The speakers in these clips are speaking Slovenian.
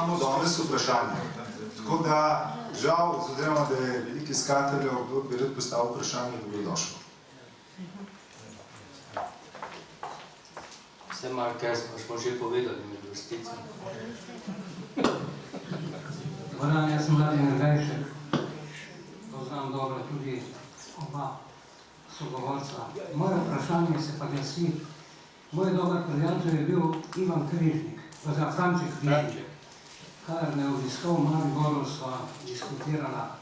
imamo danes vprašanje. Tako da, žal, oziroma, da je veliko iskateljev, kdo bi rad postavil vprašanje, dobrodošlo. Vse malo kaj smo že povedali med vrsticami. Hvala, jaz sem Mladen Rajšek. Poznam dobro tudi oba sogovorca. Moje vprašanje se pa glasi. Moj dober prijatelj je bil Ivan Križnik, oziroma Franček Križnik. Kar me obiskal v Mariboru, sva diskutirala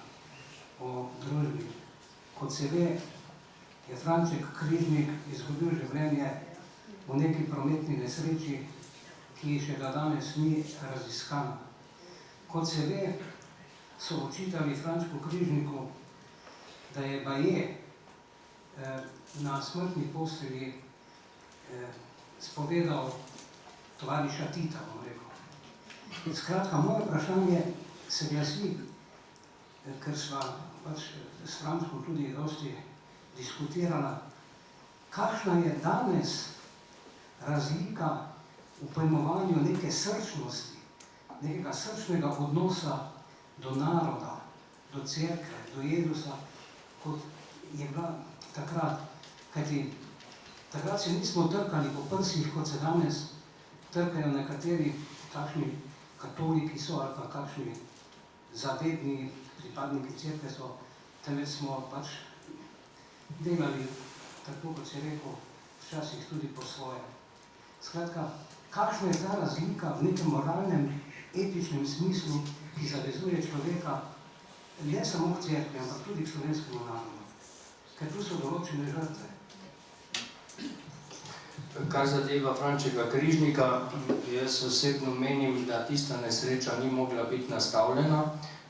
o družbi. Kot se ve, je Franček Križnik izgubil življenje v neki prometni nesreči, ki še do danes ni raziskana. Kot se ve, so očitali Frančku Križniku, da je baje na smrtni postelji spovedal tovariša Tita, bom rekel. Skratka, moje vprašanje se glasi, ker sva pač s Frančkom tudi dosti diskutirala, kakšna je danes razlika v pojmovanju neke srčnosti, nekega srčnega odnosa do naroda, do cerkve, do Jezusa, kot je bila takrat. Kajti takrat se nismo trkali po prsih, kot se danes trkajo nekateri takšni katoliki so ali pa kakšni zavedni pripadniki cerkve so, temveč smo pač delali, tako kot se rekel, včasih tudi po svoje. Skratka, kakšna je ta razlika v nekem moralnem, etičnem smislu, ki zavezuje človeka ne samo k cerkvi, ampak tudi k slovenskemu narodu? Ker tu so določene žrtve. Kar zadeva Frančeka Križnika, jaz osebno menim, da tista nesreča ni mogla biti nastavljena,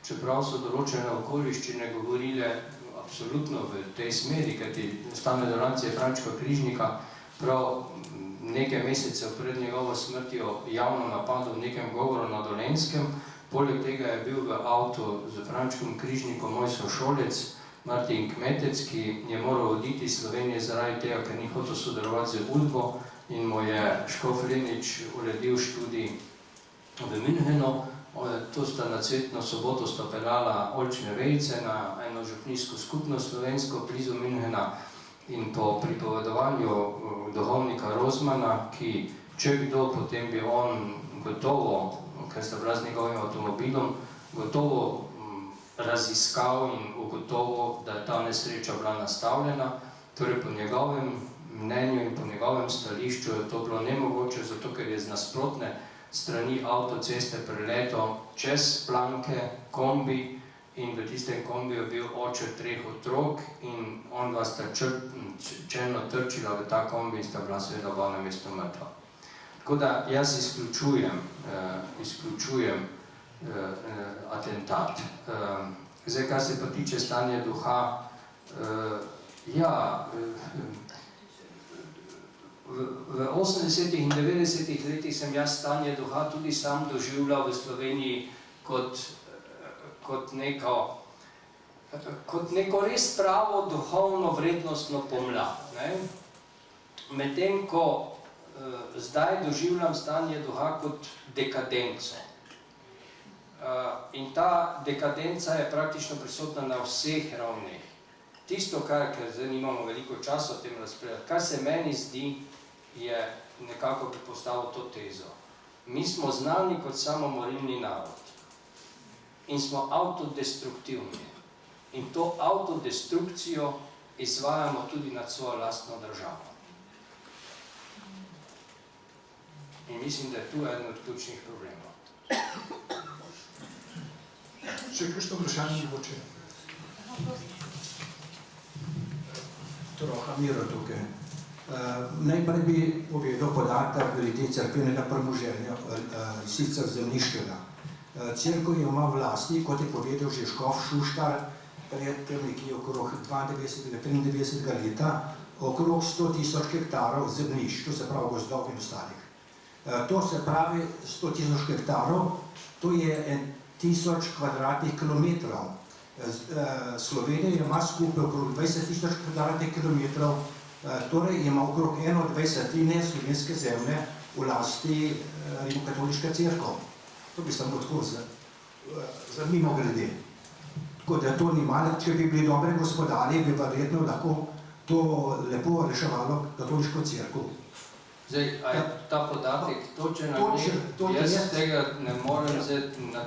čeprav so določene okoliščine govorile absolutno v tej smeri, kajti Stalne adoracije Frančka Križnika prav nekaj mesecev pred njegovo smrtjo javno napadal v nekem govoru na Dolenjskem. Poleg tega je bil v avtu z Frančkom Križnikom moj sošolec Martin Kmetec, ki je moral oditi iz Slovenije zaradi tega, ker ni hotel sodelovati z Udbo in mu je škof Lenič uredil študij v Münchenu. To sta na cvetno soboto sta peljala oljčne vejice na eno župnijsko skupnost slovensko blizu Münchena in po pripovedovanju duhovnika Rozmana, ki če kdo, potem bi on gotovo, ker sta bila z njegovim avtomobilom, gotovo raziskal in ugotovil, da je ta nesreča bila nastavljena. Torej po njegovem mnenju in po njegovem stališču je to bilo nemogoče, zato ker je z nasprotne strani avtoceste preletel čez planke kombi in v tistem kombiju bil oče 3 otrok in on dva sta čelno trčila v ta kombi in sta bila seveda oba na mestu mrtva. Tako da jaz izključujem atentat. Zdaj, kar se pa tiče stanja duha, ja, v 80. in 90. letih sem jaz stanje duha tudi sam doživljal v Sloveniji kot neko res pravo duhovno vrednostno pomlad. Medtem ko zdaj doživljam stanje duha kot dekadenco. In ta dekadenca je praktično prisotna na vseh ravneh. Tisto, ker zdaj nimamo veliko časa o tem razpravljati, kar se meni zdi, je nekako bi postavil to tezo. Mi smo znani kot samomorilni narod in smo autodestruktivni. In to autodestrukcijo izvajamo tudi nad svojo lastno državo. In mislim, da je tu eden od ključnih problemov. Še kakšno vprašanje mogoče? Troha Miro tukaj. Najprej bi povedal podatek glede cerkvenega premoženja, sicer zemljiškega. Cerkev ima v lasti, kot je povedal že škof Šuštar, pred nekje okrog 92-93 leta, okrog 100 000 hektarov zemljišč, to se pravi gozdov in ostalih. To se pravi 100 000 hektarov, to je 1000 kvadratnih kilometrov. Slovenija ima skupaj okrog 20 000 kvadratnih kilometrov, torej ima okrog 1/20 slovenske zemlje v lasti Rimokatoliška cerkev. To bi samo tako za mimo grede. Tako da to ni malo, če bi bili dobri gospodari, bi verjetno lahko to lepo reševalo katoliško cerkev. Zdaj, a je ta podatek točen ali Točen, ne? Jaz je. tega ne morem vzeti na